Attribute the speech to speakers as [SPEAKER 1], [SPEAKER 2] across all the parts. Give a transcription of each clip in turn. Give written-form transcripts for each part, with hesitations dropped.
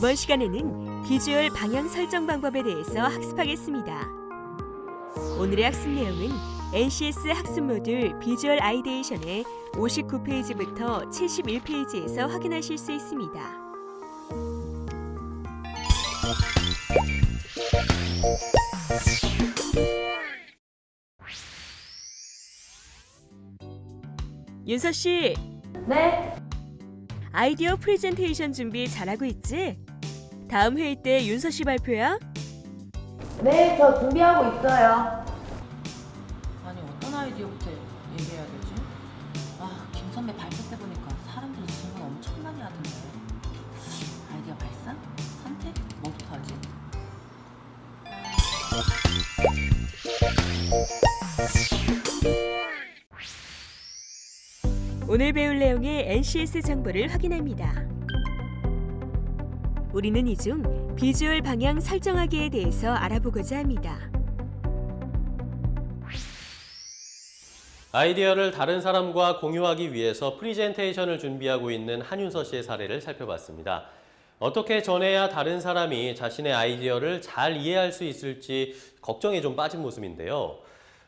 [SPEAKER 1] 이번 시간에는 비주얼 방향 설정 방법에 대해서 학습하겠습니다. 오늘의 학습 내용은 NCS 학습 모듈 비주얼 아이디에이션의 59페이지부터 71페이지에서 확인하실 수 있습니다. 윤서 씨.
[SPEAKER 2] 네.
[SPEAKER 1] 아이디어 프레젠테이션 준비 잘하고 있지? 다음 회의 때 윤서 씨 발표야?
[SPEAKER 2] 네, 저 준비하고 있어요.
[SPEAKER 3] 아니 어떤 아이디어부터 얘기해야 되지? 김 선배 발표 때 보니까 사람들이 질문 엄청 많이 하던데. 아이디어 발상? 선택? 뭐부터 하지?
[SPEAKER 1] 오늘 배울 내용의 NCS 정보를 확인합니다. 우리는 이 중 비주얼 방향 설정하기에 대해서 알아보고자 합니다.
[SPEAKER 4] 아이디어를 다른 사람과 공유하기 위해서 프리젠테이션을 준비하고 있는 한윤서 씨의 사례를 살펴봤습니다. 어떻게 전해야 다른 사람이 자신의 아이디어를 잘 이해할 수 있을지 걱정에 좀 빠진 모습인데요.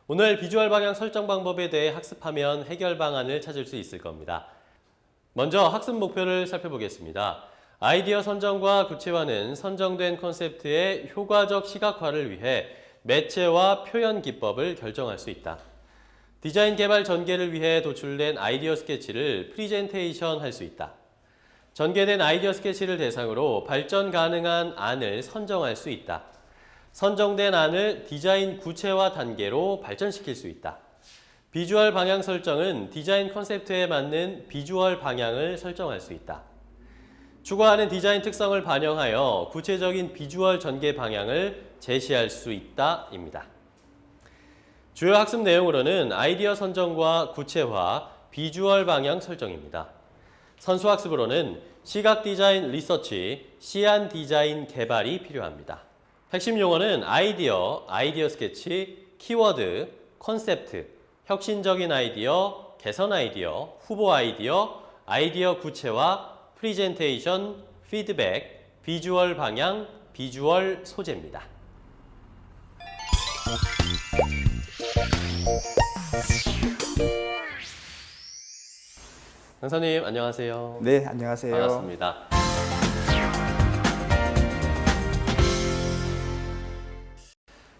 [SPEAKER 4] 오늘 비주얼 방향 설정 방법에 대해 학습하면 해결 방안을 찾을 수 있을 겁니다. 먼저 학습 목표를 살펴보겠습니다. 아이디어 선정과 구체화는 선정된 콘셉트의 효과적 시각화를 위해 매체와 표현 기법을 결정할 수 있다. 디자인 개발 전개를 위해 도출된 아이디어 스케치를 프리젠테이션 할 수 있다. 전개된 아이디어 스케치를 대상으로 발전 가능한 안을 선정할 수 있다. 선정된 안을 디자인 구체화 단계로 발전시킬 수 있다. 비주얼 방향 설정은 디자인 컨셉트에 맞는 비주얼 방향을 설정할 수 있다. 추구하는 디자인 특성을 반영하여 구체적인 비주얼 전개 방향을 제시할 수 있다입니다. 주요 학습 내용으로는 아이디어 선정과 구체화, 비주얼 방향 설정입니다. 선수 학습으로는 시각 디자인 리서치, 시안 디자인 개발이 필요합니다. 핵심 용어는 아이디어, 아이디어 스케치, 키워드, 콘셉트, 혁신적인 아이디어, 개선 아이디어, 후보 아이디어, 아이디어 구체화, 프리젠테이션, 피드백, 비주얼 방향, 비주얼 소재입니다. 강사님 안녕하세요.
[SPEAKER 5] 네, 안녕하세요.
[SPEAKER 4] 반갑습니다.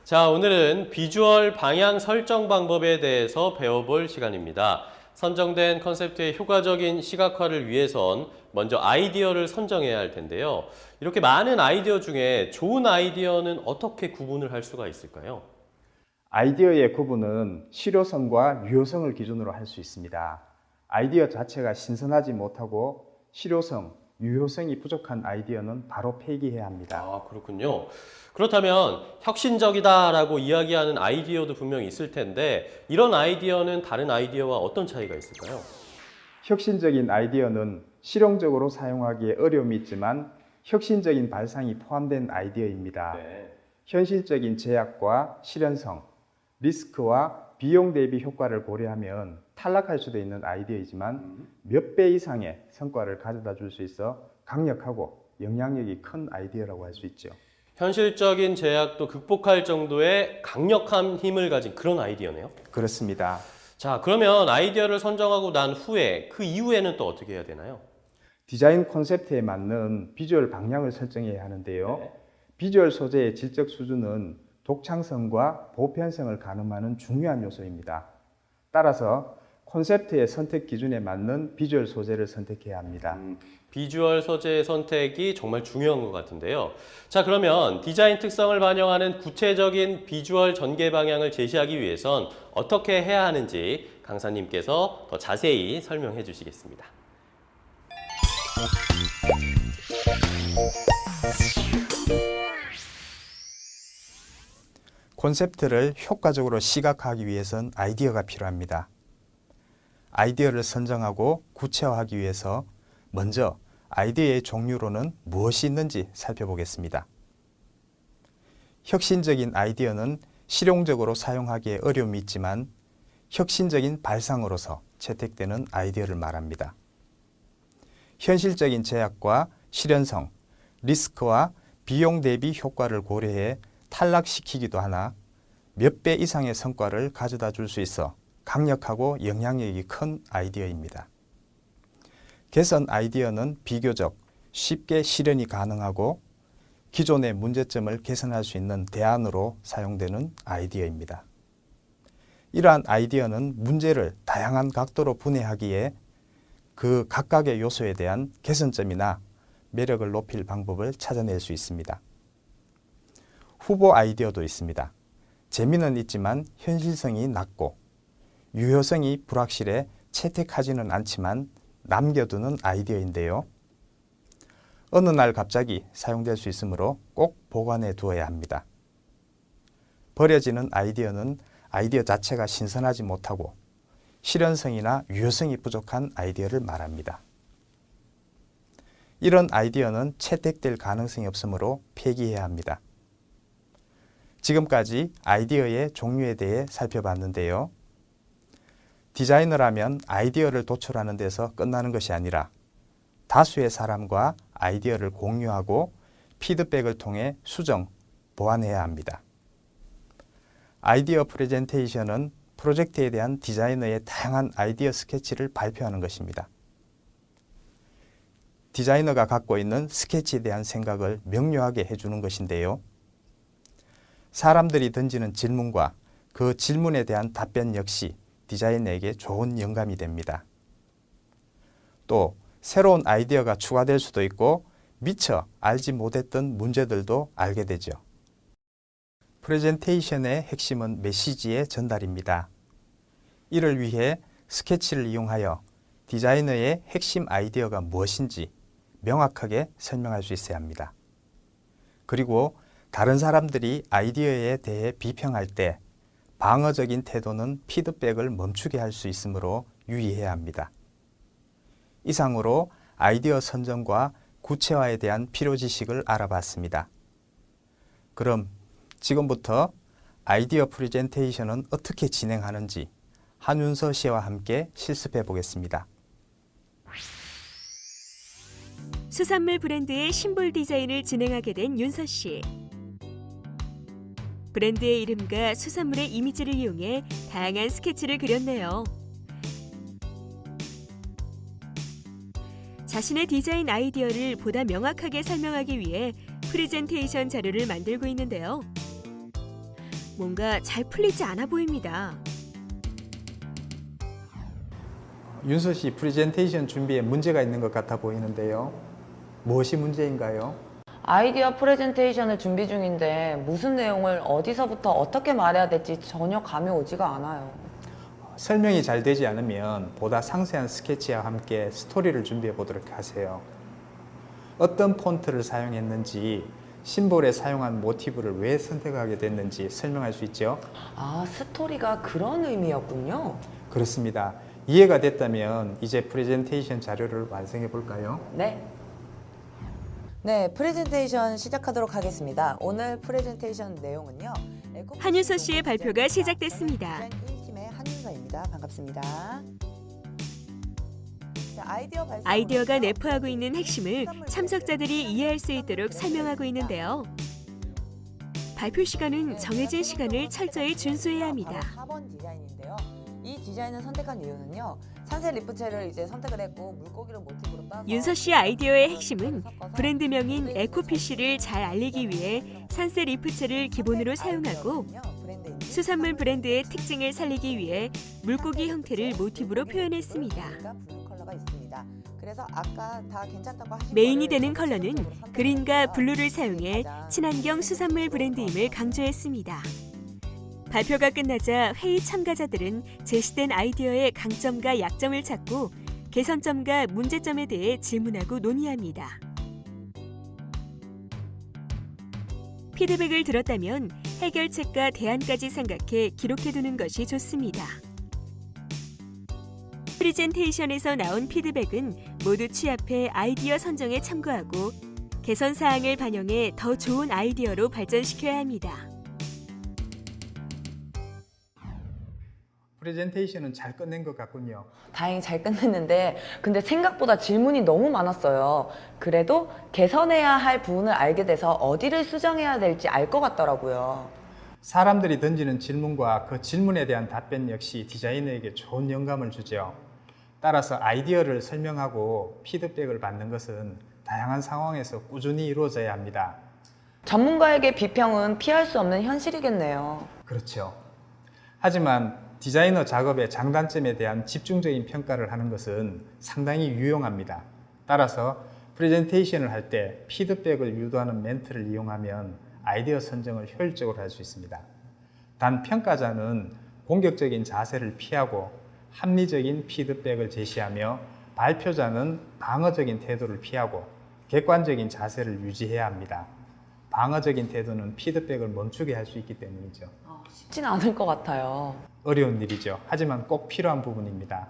[SPEAKER 4] 자, 오늘은 비주얼 방향 설정 방법에 대해서 배워볼 시간입니다. 선정된 컨셉트의 효과적인 시각화를 위해선 먼저 아이디어를 선정해야 할 텐데요. 이렇게 많은 아이디어 중에 좋은 아이디어는 어떻게 구분을 할 수가 있을까요?
[SPEAKER 5] 아이디어의 구분은 실효성과 유효성을 기준으로 할 수 있습니다. 아이디어 자체가 신선하지 못하고 실효성, 유효성이 부족한 아이디어는 바로 폐기해야 합니다.
[SPEAKER 4] 아, 그렇군요. 그렇다면 혁신적이다라고 이야기하는 아이디어도 분명히 있을 텐데 이런 아이디어는 다른 아이디어와 어떤 차이가 있을까요?
[SPEAKER 5] 혁신적인 아이디어는 실용적으로 사용하기에 어려움이 있지만 혁신적인 발상이 포함된 아이디어입니다.
[SPEAKER 4] 네.
[SPEAKER 5] 현실적인 제약과 실현성, 리스크와 비용 대비 효과를 고려하면 탈락할 수도 있는 아이디어이지만 몇 배 이상의 성과를 가져다 줄 수 있어 강력하고 영향력이 큰 아이디어라고 할 수 있죠.
[SPEAKER 4] 현실적인 제약도 극복할 정도의 강력한 힘을 가진 그런 아이디어네요.
[SPEAKER 5] 그렇습니다.
[SPEAKER 4] 자, 그러면 아이디어를 선정하고 난 후에 그 이후에는 또 어떻게 해야 되나요?
[SPEAKER 5] 디자인 콘셉트에 맞는 비주얼 방향을 설정해야 하는데요.
[SPEAKER 4] 네.
[SPEAKER 5] 비주얼 소재의 질적 수준은 독창성과 보편성을 가늠하는 중요한 요소입니다. 따라서 콘셉트의 선택 기준에 맞는 비주얼 소재를 선택해야 합니다.
[SPEAKER 4] 비주얼 소재의 선택이 정말 중요한 것 같은데요. 자, 그러면 디자인 특성을 반영하는 구체적인 비주얼 전개 방향을 제시하기 위해선 어떻게 해야 하는지 강사님께서 더 자세히 설명해 주시겠습니다.
[SPEAKER 5] 콘셉트를 효과적으로 시각화하기 위해선 아이디어가 필요합니다. 아이디어를 선정하고 구체화하기 위해서 먼저 아이디어의 종류로는 무엇이 있는지 살펴보겠습니다. 혁신적인 아이디어는 실용적으로 사용하기에 어려움이 있지만 혁신적인 발상으로서 채택되는 아이디어를 말합니다. 현실적인 제약과 실현성, 리스크와 비용 대비 효과를 고려해 탈락시키기도 하나 몇 배 이상의 성과를 가져다 줄 수 있어 강력하고 영향력이 큰 아이디어입니다. 개선 아이디어는 비교적 쉽게 실현이 가능하고 기존의 문제점을 개선할 수 있는 대안으로 사용되는 아이디어입니다. 이러한 아이디어는 문제를 다양한 각도로 분해하기에 그 각각의 요소에 대한 개선점이나 매력을 높일 방법을 찾아낼 수 있습니다. 후보 아이디어도 있습니다. 재미는 있지만 현실성이 낮고 유효성이 불확실해 채택하지는 않지만 남겨두는 아이디어인데요. 어느 날 갑자기 사용될 수 있으므로 꼭 보관해 두어야 합니다. 버려지는 아이디어는 아이디어 자체가 신선하지 못하고 실현성이나 유효성이 부족한 아이디어를 말합니다. 이런 아이디어는 채택될 가능성이 없으므로 폐기해야 합니다. 지금까지 아이디어의 종류에 대해 살펴봤는데요. 디자이너라면 아이디어를 도출하는 데서 끝나는 것이 아니라 다수의 사람과 아이디어를 공유하고 피드백을 통해 수정, 보완해야 합니다. 아이디어 프레젠테이션은 프로젝트에 대한 디자이너의 다양한 아이디어 스케치를 발표하는 것입니다. 디자이너가 갖고 있는 스케치에 대한 생각을 명료하게 해주는 것인데요. 사람들이 던지는 질문과 그 질문에 대한 답변 역시 디자이너에게 좋은 영감이 됩니다. 또 새로운 아이디어가 추가될 수도 있고 미처 알지 못했던 문제들도 알게 되죠. 프레젠테이션의 핵심은 메시지의 전달입니다. 이를 위해 스케치를 이용하여 디자이너의 핵심 아이디어가 무엇인지 명확하게 설명할 수 있어야 합니다. 그리고 다른 사람들이 아이디어에 대해 비평할 때 방어적인 태도는 피드백을 멈추게 할 수 있으므로 유의해야 합니다. 이상으로 아이디어 선정과 구체화에 대한 필요 지식을 알아봤습니다. 그럼 지금부터 아이디어 프레젠테이션은 어떻게 진행하는지 한윤서 씨와 함께 실습해 보겠습니다.
[SPEAKER 1] 수산물 브랜드의 심볼 디자인을 진행하게 된 윤서 씨. 브랜드의 이름과 수산물의 이미지를 이용해 다양한 스케치를 그렸네요. 자신의 디자인 아이디어를 보다 명확하게 설명하기 위해 프레젠테이션 자료를 만들고 있는데요. 뭔가 잘 풀리지 않아 보입니다.
[SPEAKER 5] 윤서 씨 프레젠테이션 준비에 문제가 있는 것 같아 보이는데요. 무엇이 문제인가요?
[SPEAKER 3] 아이디어 프레젠테이션을 준비 중인데 무슨 내용을 어디서부터 어떻게 말해야 될지 전혀 감이 오지가 않아요.
[SPEAKER 5] 설명이 잘 되지 않으면 보다 상세한 스케치와 함께 스토리를 준비해 보도록 하세요. 어떤 폰트를 사용했는지, 심볼에 사용한 모티브를 왜 선택하게 됐는지 설명할 수 있죠?
[SPEAKER 3] 아, 스토리가 그런 의미였군요.
[SPEAKER 5] 그렇습니다. 이해가 됐다면 이제 프레젠테이션 자료를 완성해 볼까요?
[SPEAKER 3] 네. 네, 프레젠테이션 시작하도록 하겠습니다. 오늘 프레젠테이션 내용은요.
[SPEAKER 1] 한윤서 씨의 발표가 시작됐습니다.
[SPEAKER 3] 1팀의 한윤서입니다. 반갑습니다. 자,
[SPEAKER 1] 아이디어가 내포하고 있는 핵심을 참석자들이 이해할 수 있도록 설명하고 있는데요. 발표 시간은 정해진 시간을 철저히 준수해야 합니다.
[SPEAKER 3] 4번 디자인인데요. 이 디자인을 선택한 이유는요. 산세 리프체를 이제 선택을 했고 물고기를 모티브로 따서
[SPEAKER 1] 윤서 씨 아이디어의 핵심은 브랜드명인 에코피쉬를 잘 알리기 위해 산세 리프체를 기본으로 사용하고 수산물 브랜드의 특징을 살리기 위해 물고기 형태를 모티브로 표현했습니다. 메인이 되는 컬러는 그린과 블루를 사용해 친환경 수산물 브랜드임을 강조했습니다. 발표가 끝나자 회의 참가자들은 제시된 아이디어의 강점과 약점을 찾고 개선점과 문제점에 대해 질문하고 논의합니다. 피드백을 들었다면 해결책과 대안까지 생각해 기록해두는 것이 좋습니다. 프레젠테이션에서 나온 피드백은 모두 취합해 아이디어 선정에 참고하고 개선 사항을 반영해 더 좋은 아이디어로 발전시켜야 합니다.
[SPEAKER 5] 프레젠테이션은 잘 끝낸 것 같군요.
[SPEAKER 3] 다행히 잘 끝냈는데 근데 생각보다 질문이 너무 많았어요. 그래도 개선해야 할 부분을 알게 돼서 어디를 수정해야 될지 알 것 같더라고요.
[SPEAKER 5] 사람들이 던지는 질문과 그 질문에 대한 답변 역시 디자이너에게 좋은 영감을 주죠. 따라서 아이디어를 설명하고 피드백을 받는 것은 다양한 상황에서 꾸준히 이루어져야 합니다.
[SPEAKER 3] 전문가에게 비평은 피할 수 없는 현실이겠네요.
[SPEAKER 5] 그렇죠. 하지만 디자이너 작업의 장단점에 대한 집중적인 평가를 하는 것은 상당히 유용합니다. 따라서 프레젠테이션을 할 때 피드백을 유도하는 멘트를 이용하면 아이디어 선정을 효율적으로 할 수 있습니다. 단 평가자는 공격적인 자세를 피하고 합리적인 피드백을 제시하며 발표자는 방어적인 태도를 피하고 객관적인 자세를 유지해야 합니다. 방어적인 태도는 피드백을 멈추게 할 수 있기 때문이죠.
[SPEAKER 3] 쉽진 않을 것 같아요.
[SPEAKER 5] 어려운 일이죠. 하지만 꼭 필요한 부분입니다.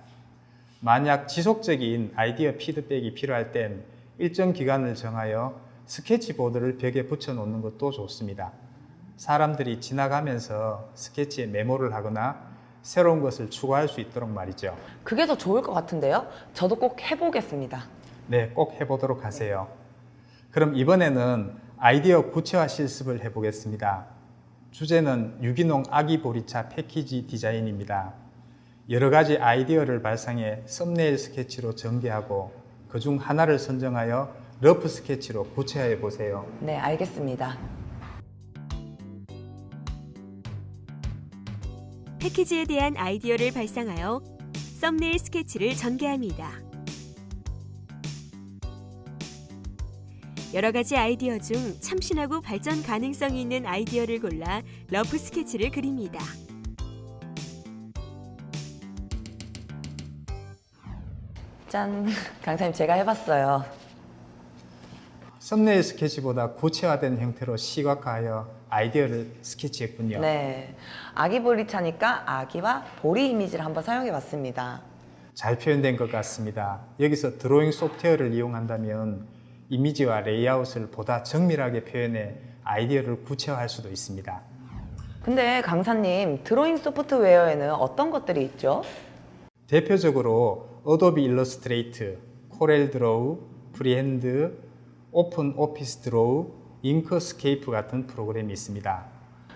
[SPEAKER 5] 만약 지속적인 아이디어 피드백이 필요할 땐 일정 기간을 정하여 스케치보드를 벽에 붙여 놓는 것도 좋습니다. 사람들이 지나가면서 스케치에 메모를 하거나 새로운 것을 추가할 수 있도록 말이죠.
[SPEAKER 3] 그게 더 좋을 것 같은데요? 저도 꼭 해보겠습니다.
[SPEAKER 5] 네, 꼭 해보도록 하세요. 그럼 이번에는 아이디어 구체화 실습을 해보겠습니다. 주제는 유기농 아기 보리차 패키지 디자인입니다. 여러 가지 아이디어를 발상해 썸네일 스케치로 전개하고 그중 하나를 선정하여 러프 스케치로 구체화해 보세요.
[SPEAKER 3] 네, 알겠습니다.
[SPEAKER 1] 패키지에 대한 아이디어를 발상하여 썸네일 스케치를 전개합니다. 여러 가지 아이디어 중 참신하고 발전 가능성이 있는 아이디어를 골라 러프 스케치를 그립니다.
[SPEAKER 3] 짠, 강사님 제가 해봤어요.
[SPEAKER 5] 썸네일 스케치보다 구체화된 형태로 시각화하여 아이디어를 스케치했군요.
[SPEAKER 3] 네, 아기 보리차니까 아기와 보리 이미지를 한번 사용해봤습니다.
[SPEAKER 5] 잘 표현된 것 같습니다. 여기서 드로잉 소프트웨어를 이용한다면 이미지와 레이아웃을 보다 정밀하게 표현해 아이디어를 구체화할 수도 있습니다.
[SPEAKER 3] 근데 강사님, 드로잉 소프트웨어에는 어떤 것들이 있죠?
[SPEAKER 5] 대표적으로 어도비 일러스트레이트, 코렐 드로우, 프리핸드, 오픈 오피스 드로우, 잉크스케이프 같은 프로그램이 있습니다.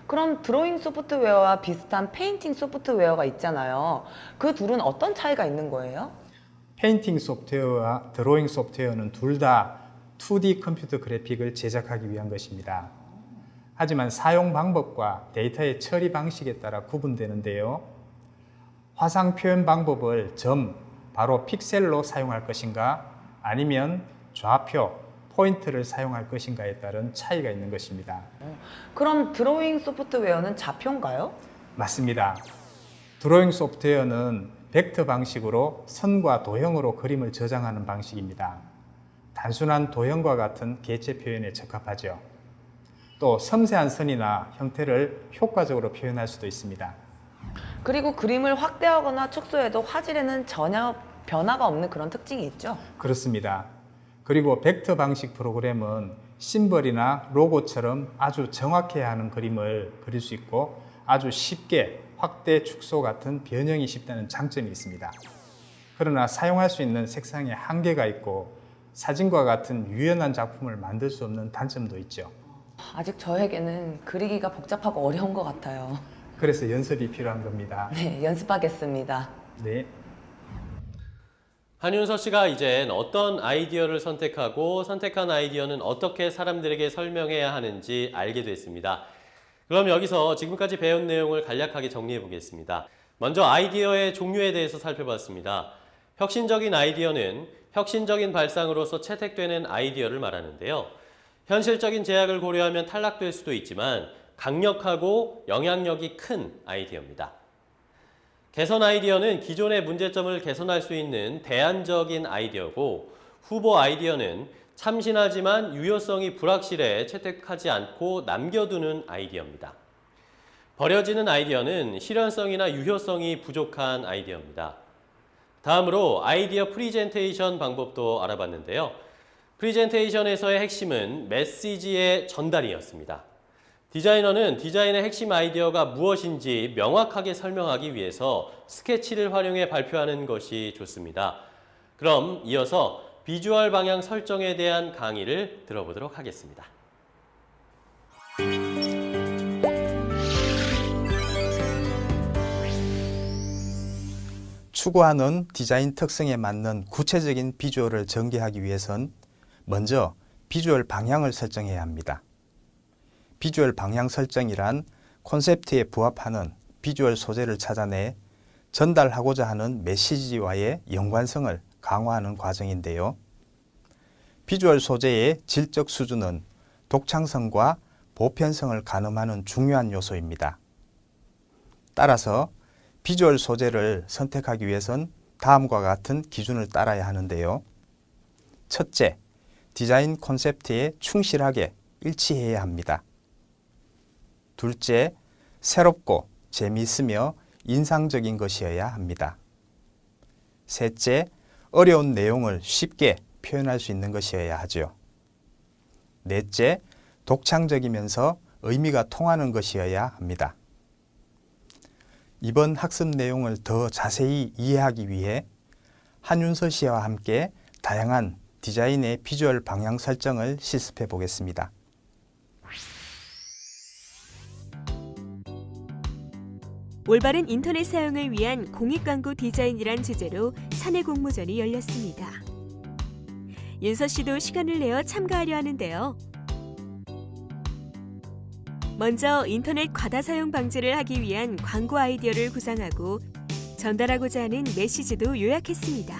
[SPEAKER 3] 그럼 드로잉 소프트웨어와 비슷한 페인팅 소프트웨어가 있잖아요. 그 둘은 어떤 차이가 있는 거예요?
[SPEAKER 5] 페인팅 소프트웨어와 드로잉 소프트웨어는 둘 다 2D 컴퓨터 그래픽을 제작하기 위한 것입니다. 하지만 사용 방법과 데이터의 처리 방식에 따라 구분되는데요. 화상 표현 방법을 점, 바로 픽셀로 사용할 것인가 아니면 좌표, 포인트를 사용할 것인가에 따른 차이가 있는 것입니다.
[SPEAKER 3] 그럼 드로잉 소프트웨어는 좌표인가요?
[SPEAKER 5] 맞습니다. 드로잉 소프트웨어는 벡터 방식으로 선과 도형으로 그림을 저장하는 방식입니다. 단순한 도형과 같은 개체 표현에 적합하죠. 또 섬세한 선이나 형태를 효과적으로 표현할 수도 있습니다.
[SPEAKER 3] 그리고 그림을 확대하거나 축소해도 화질에는 전혀 변화가 없는 그런 특징이 있죠?
[SPEAKER 5] 그렇습니다. 그리고 벡터 방식 프로그램은 심벌이나 로고처럼 아주 정확해야 하는 그림을 그릴 수 있고 아주 쉽게 확대, 축소 같은 변형이 쉽다는 장점이 있습니다. 그러나 사용할 수 있는 색상에 한계가 있고 사진과 같은 유연한 작품을 만들 수 없는 단점도 있죠.
[SPEAKER 3] 아직 저에게는 그리기가 복잡하고 어려운 것 같아요.
[SPEAKER 5] 그래서 연습이 필요한 겁니다.
[SPEAKER 3] 네, 연습하겠습니다.
[SPEAKER 5] 네.
[SPEAKER 4] 한윤서 씨가 이젠 어떤 아이디어를 선택하고 선택한 아이디어는 어떻게 사람들에게 설명해야 하는지 알게 됐습니다. 그럼 여기서 지금까지 배운 내용을 간략하게 정리해 보겠습니다. 먼저 아이디어의 종류에 대해서 살펴봤습니다. 혁신적인 아이디어는 혁신적인 발상으로서 채택되는 아이디어를 말하는데요. 현실적인 제약을 고려하면 탈락될 수도 있지만 강력하고 영향력이 큰 아이디어입니다. 개선 아이디어는 기존의 문제점을 개선할 수 있는 대안적인 아이디어고, 후보 아이디어는 참신하지만 유효성이 불확실해 채택하지 않고 남겨두는 아이디어입니다. 버려지는 아이디어는 실현성이나 유효성이 부족한 아이디어입니다. 다음으로 아이디어 프리젠테이션 방법도 알아봤는데요. 프리젠테이션에서의 핵심은 메시지의 전달이었습니다. 디자이너는 디자인의 핵심 아이디어가 무엇인지 명확하게 설명하기 위해서 스케치를 활용해 발표하는 것이 좋습니다. 그럼 이어서 비주얼 방향 설정에 대한 강의를 들어보도록 하겠습니다.
[SPEAKER 5] 추구하는 디자인 특성에 맞는 구체적인 비주얼을 전개하기 위해선 먼저 비주얼 방향을 설정해야 합니다. 비주얼 방향 설정이란 콘셉트에 부합하는 비주얼 소재를 찾아내 전달하고자 하는 메시지와의 연관성을 강화하는 과정인데요. 비주얼 소재의 질적 수준은 독창성과 보편성을 가늠하는 중요한 요소입니다. 따라서 비주얼 소재를 선택하기 위해선 다음과 같은 기준을 따라야 하는데요. 첫째, 디자인 콘셉트에 충실하게 일치해야 합니다. 둘째, 새롭고 재미있으며 인상적인 것이어야 합니다. 셋째, 어려운 내용을 쉽게 표현할 수 있는 것이어야 하죠. 넷째, 독창적이면서 의미가 통하는 것이어야 합니다. 이번 학습 내용을 더 자세히 이해하기 위해 한윤서 씨와 함께 다양한 디자인의 비주얼 방향 설정을 실습해 보겠습니다.
[SPEAKER 1] 올바른 인터넷 사용을 위한 공익광고 디자인이란 주제로 사내 공모전이 열렸습니다. 윤서 씨도 시간을 내어 참가하려 하는데요. 먼저 인터넷 과다 사용 방지를 하기 위한 광고 아이디어를 구상하고 전달하고자 하는 메시지도 요약했습니다.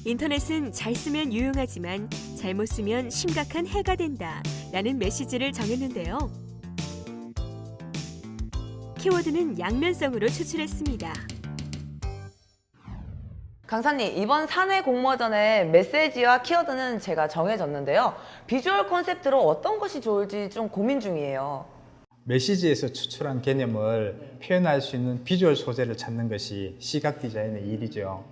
[SPEAKER 1] 인터넷은 잘 쓰면 유용하지만 잘못 쓰면 심각한 해가 된다 라는 메시지를 정했는데요. 키워드는 양면성으로 추출했습니다.
[SPEAKER 3] 강사님, 이번 사내 공모전의 메시지와 키워드는 제가 정해졌는데요. 비주얼 콘셉트로 어떤 것이 좋을지 좀 고민 중이에요.
[SPEAKER 5] 메시지에서 추출한 개념을 표현할 수 있는 비주얼 소재를 찾는 것이 시각 디자인의 일이죠.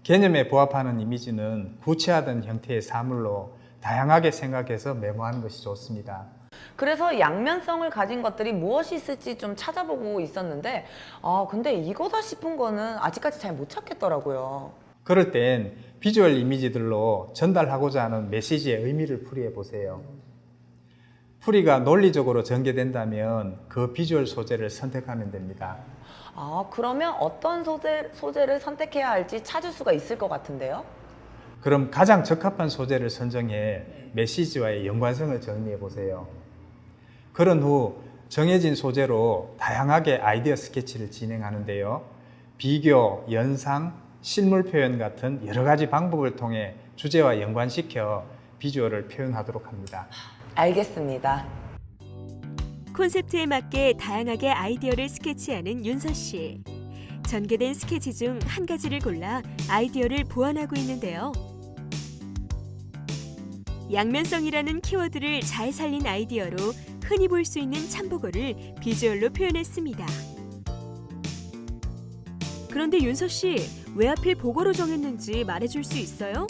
[SPEAKER 5] 개념에 부합하는 이미지는 구체화된 형태의 사물로 다양하게 생각해서 메모하는 것이 좋습니다.
[SPEAKER 3] 그래서 양면성을 가진 것들이 무엇이 있을지 좀 찾아보고 있었는데 근데 이거다 싶은 거는 아직까지 잘 못 찾겠더라고요.
[SPEAKER 5] 그럴 땐 비주얼 이미지들로 전달하고자 하는 메시지의 의미를 풀이해 보세요. 풀이가 논리적으로 전개된다면 그 비주얼 소재를 선택하면 됩니다.
[SPEAKER 3] 그러면 어떤 소재를 선택해야 할지 찾을 수가 있을 것 같은데요?
[SPEAKER 5] 그럼 가장 적합한 소재를 선정해 메시지와의 연관성을 정리해 보세요. 그런 후 정해진 소재로 다양하게 아이디어 스케치를 진행하는데요. 비교, 연상, 실물 표현 같은 여러 가지 방법을 통해 주제와 연관시켜 비주얼을 표현하도록 합니다.
[SPEAKER 3] 알겠습니다.
[SPEAKER 1] 콘셉트에 맞게 다양하게 아이디어를 스케치하는 윤서 씨. 전개된 스케치 중 한 가지를 골라 아이디어를 보완하고 있는데요. 양면성이라는 키워드를 잘 살린 아이디어로 흔히 볼 수 있는 참보고를 비주얼로 표현했습니다. 그런데 윤서 씨, 왜 하필 보고로 정했는지 말해줄 수 있어요?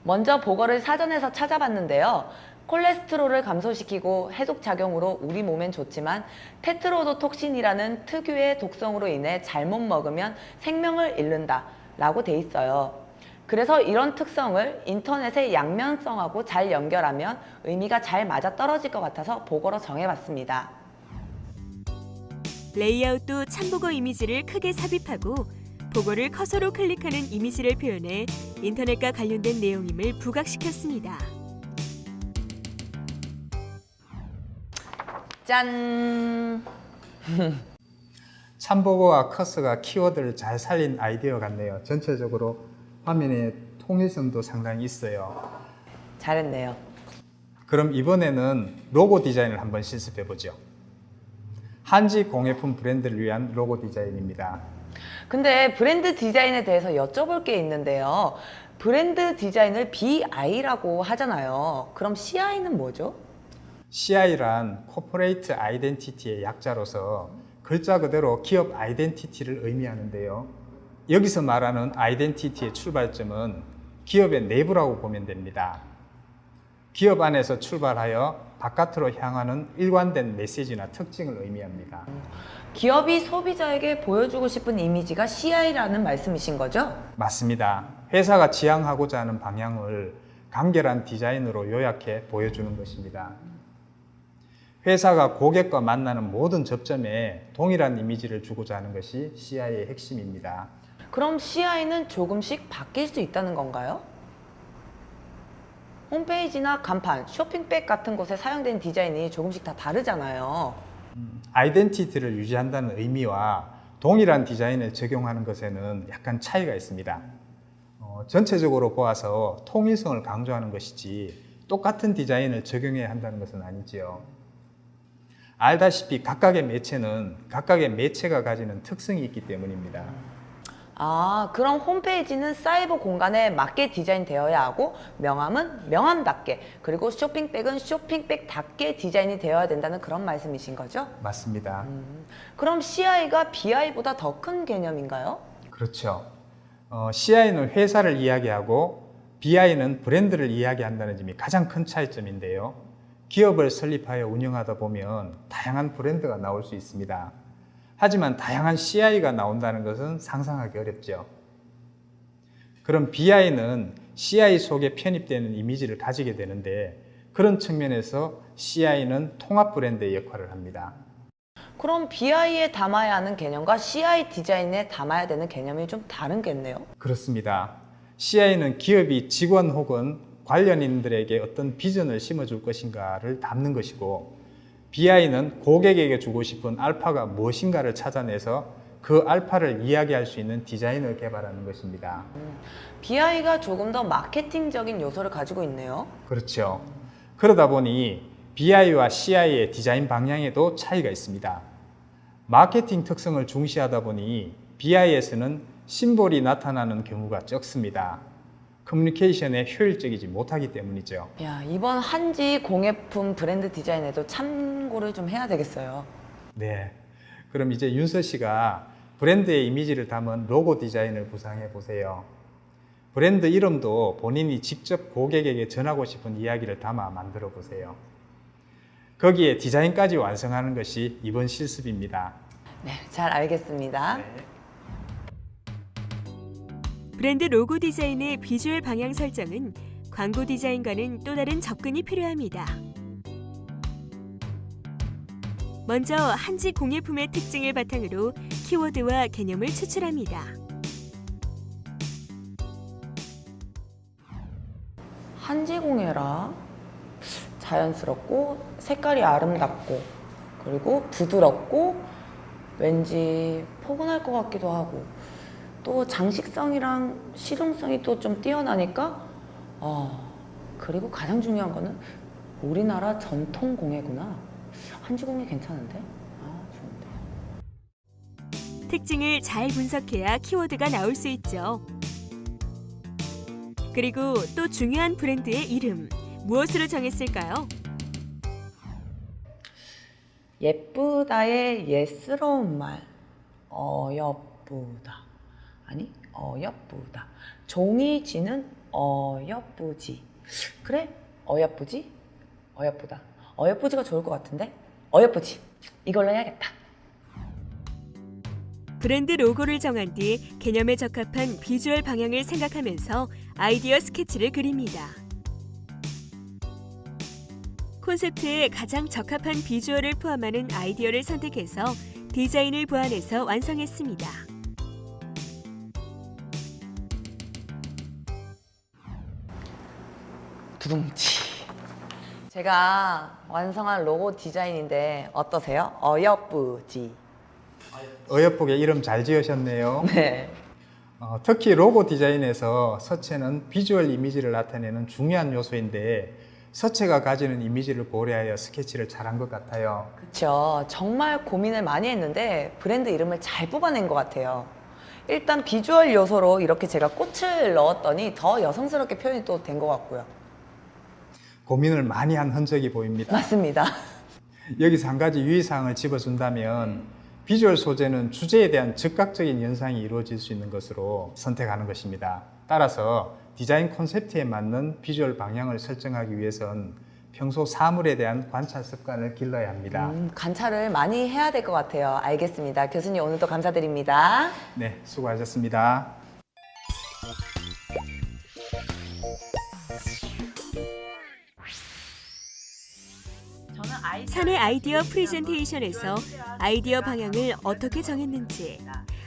[SPEAKER 3] 먼저 보고를 사전에서 찾아봤는데요. 콜레스테롤을 감소시키고 해독 작용으로 우리 몸엔 좋지만 테트로도톡신이라는 특유의 독성으로 인해 잘못 먹으면 생명을 잃는다 라고 돼 있어요. 그래서 이런 특성을 인터넷의 양면성하고 잘 연결하면 의미가 잘 맞아떨어질 것 같아서 보고로 정해봤습니다.
[SPEAKER 1] 레이아웃도 참보고 이미지를 크게 삽입하고 보고를 커서로 클릭하는 이미지를 표현해 인터넷과 관련된 내용임을 부각시켰습니다.
[SPEAKER 3] 짠!
[SPEAKER 5] 참보고와 커서가 키워드를 잘 살린 아이디어 같네요. 전체적으로 화면의 통일성도 상당히 있어요.
[SPEAKER 3] 잘했네요.
[SPEAKER 5] 그럼 이번에는 로고 디자인을 한번 실습해 보죠. 한지 공예품 브랜드를 위한 로고 디자인입니다.
[SPEAKER 3] 근데 브랜드 디자인에 대해서 여쭤볼 게 있는데요. 브랜드 디자인을 BI라고 하잖아요. 그럼 CI는 뭐죠?
[SPEAKER 5] CI란 Corporate Identity의 약자로서 글자 그대로 기업 아이덴티티를 의미하는데요. 여기서 말하는 아이덴티티의 출발점은 기업의 내부라고 보면 됩니다. 기업 안에서 출발하여 바깥으로 향하는 일관된 메시지나 특징을 의미합니다.
[SPEAKER 3] 기업이 소비자에게 보여주고 싶은 이미지가 CI라는 말씀이신 거죠?
[SPEAKER 5] 맞습니다. 회사가 지향하고자 하는 방향을 간결한 디자인으로 요약해 보여주는 것입니다. 회사가 고객과 만나는 모든 접점에 동일한 이미지를 주고자 하는 것이 CI의 핵심입니다.
[SPEAKER 3] 그럼 CI는 조금씩 바뀔 수 있다는 건가요? 홈페이지나 간판, 쇼핑백 같은 곳에 사용된 디자인이 조금씩 다 다르잖아요.
[SPEAKER 5] 아이덴티티를 유지한다는 의미와 동일한 디자인을 적용하는 것에는 약간 차이가 있습니다. 전체적으로 보아서 통일성을 강조하는 것이지 똑같은 디자인을 적용해야 한다는 것은 아니지요. 알다시피 각각의 매체는 각각의 매체가 가지는 특성이 있기 때문입니다.
[SPEAKER 3] 아, 그럼 홈페이지는 사이버 공간에 맞게 디자인되어야 하고 명함은 명함답게, 그리고 쇼핑백은 쇼핑백답게 디자인이 되어야 된다는 그런 말씀이신 거죠?
[SPEAKER 5] 맞습니다.
[SPEAKER 3] 그럼 CI가 BI보다 더 큰 개념인가요?
[SPEAKER 5] 그렇죠. CI는 회사를 이야기하고 BI는 브랜드를 이야기한다는 점이 가장 큰 차이점인데요. 기업을 설립하여 운영하다 보면 다양한 브랜드가 나올 수 있습니다. 하지만 다양한 CI가 나온다는 것은 상상하기 어렵죠. 그럼 BI는 CI 속에 편입되는 이미지를 가지게 되는데 그런 측면에서 CI는 통합 브랜드의 역할을 합니다.
[SPEAKER 3] 그럼 BI에 담아야 하는 개념과 CI 디자인에 담아야 되는 개념이 좀 다른겠네요.
[SPEAKER 5] 그렇습니다. CI는 기업이 직원 혹은 관련인들에게 어떤 비전을 심어줄 것인가를 담는 것이고 BI는 고객에게 주고 싶은 알파가 무엇인가를 찾아내서 그 알파를 이야기할 수 있는 디자인을 개발하는 것입니다.
[SPEAKER 3] BI가 조금 더 마케팅적인 요소를 가지고 있네요.
[SPEAKER 5] 그렇죠. 그러다 보니 BI와 CI의 디자인 방향에도 차이가 있습니다. 마케팅 특성을 중시하다 보니 BI에서는 심볼이 나타나는 경우가 적습니다. 커뮤니케이션에 효율적이지 못하기 때문이죠.
[SPEAKER 3] 야, 이번 한지 공예품 브랜드 디자인에도 참고를 좀 해야 되겠어요.
[SPEAKER 5] 네. 그럼 이제 윤서 씨가 브랜드의 이미지를 담은 로고 디자인을 구상해 보세요. 브랜드 이름도 본인이 직접 고객에게 전하고 싶은 이야기를 담아 만들어 보세요. 거기에 디자인까지 완성하는 것이 이번 실습입니다.
[SPEAKER 3] 네, 잘 알겠습니다.
[SPEAKER 1] 브랜드 로고 디자인의 비주얼 방향 설정은 광고 디자인과는 또 다른 접근이 필요합니다. 먼저 한지 공예품의 특징을 바탕으로 키워드와 개념을 추출합니다.
[SPEAKER 3] 한지 공예라 자연스럽고 색깔이 아름답고 그리고 부드럽고 왠지 포근할 것 같기도 하고 또 장식성이랑 실용성이 또 좀 뛰어나니까 그리고 가장 중요한 거는 우리나라 전통 공예구나. 한지 공예 괜찮은데? 좋은데.
[SPEAKER 1] 특징을 잘 분석해야 키워드가 나올 수 있죠. 그리고 또 중요한 브랜드의 이름, 무엇으로 정했을까요?
[SPEAKER 3] 예쁘다의 예스러운 말. 어여쁘다. 아니, 어여쁘다. 종이 지는 어여쁘지. 그래? 어여쁘지? 어여쁘다. 어여쁘지가 좋을 것 같은데? 어여쁘지. 이걸로 해야겠다.
[SPEAKER 1] 브랜드 로고를 정한 뒤 개념에 적합한 비주얼 방향을 생각하면서 아이디어 스케치를 그립니다. 콘셉트에 가장 적합한 비주얼을 포함하는 아이디어를 선택해서 디자인을 보완해서 완성했습니다.
[SPEAKER 3] 두둥치. 제가 완성한 로고 디자인인데 어떠세요? 어여쁘지.
[SPEAKER 5] 어여쁘게 이름 잘 지으셨네요.
[SPEAKER 3] 네.
[SPEAKER 5] 특히 로고 디자인에서 서체는 비주얼 이미지를 나타내는 중요한 요소인데 서체가 가지는 이미지를 고려하여 스케치를 잘한 것 같아요.
[SPEAKER 3] 그렇죠. 정말 고민을 많이 했는데 브랜드 이름을 잘 뽑아낸 것 같아요. 일단 비주얼 요소로 이렇게 제가 꽃을 넣었더니 더 여성스럽게 표현이 또 된 것 같고요.
[SPEAKER 5] 고민을 많이 한 흔적이 보입니다.
[SPEAKER 3] 맞습니다.
[SPEAKER 5] 여기서 한 가지 유의사항을 집어준다면 비주얼 소재는 주제에 대한 즉각적인 연상이 이루어질 수 있는 것으로 선택하는 것입니다. 따라서 디자인 콘셉트에 맞는 비주얼 방향을 설정하기 위해선 평소 사물에 대한 관찰 습관을 길러야 합니다.
[SPEAKER 3] 관찰을 많이 해야 될 것 같아요. 알겠습니다. 교수님 오늘도 감사드립니다.
[SPEAKER 5] 네, 수고하셨습니다.
[SPEAKER 1] 사내 아이디어 프레젠테이션에서 아이디어 방향을 어떻게 정했는지,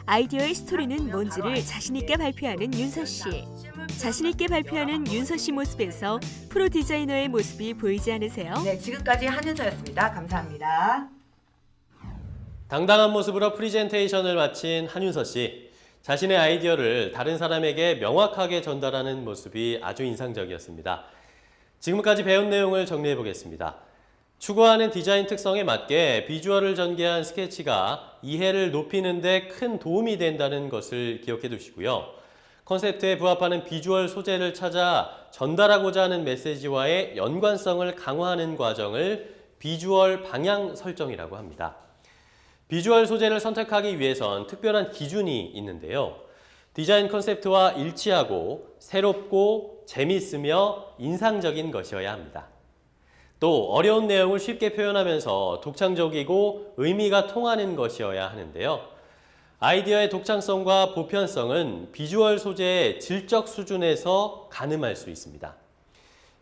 [SPEAKER 1] 아이디어의 스토리는 뭔지를 자신있게 발표하는 윤서 씨. 자신있게 발표하는 윤서 씨 모습에서 프로 디자이너의 모습이 보이지 않으세요?
[SPEAKER 3] 네, 지금까지 한윤서였습니다. 감사합니다.
[SPEAKER 4] 당당한 모습으로 프리젠테이션을 마친 한윤서 씨. 자신의 아이디어를 다른 사람에게 명확하게 전달하는 모습이 아주 인상적이었습니다. 지금까지 배운 내용을 정리해 보겠습니다. 추구하는 디자인 특성에 맞게 비주얼을 전개한 스케치가 이해를 높이는 데 큰 도움이 된다는 것을 기억해 두시고요. 컨셉트에 부합하는 비주얼 소재를 찾아 전달하고자 하는 메시지와의 연관성을 강화하는 과정을 비주얼 방향 설정이라고 합니다. 비주얼 소재를 선택하기 위해선 특별한 기준이 있는데요. 디자인 컨셉트와 일치하고 새롭고 재미있으며 인상적인 것이어야 합니다. 또 어려운 내용을 쉽게 표현하면서 독창적이고 의미가 통하는 것이어야 하는데요. 아이디어의 독창성과 보편성은 비주얼 소재의 질적 수준에서 가늠할 수 있습니다.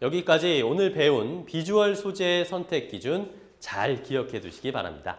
[SPEAKER 4] 여기까지 오늘 배운 비주얼 소재의 선택 기준 잘 기억해 두시기 바랍니다.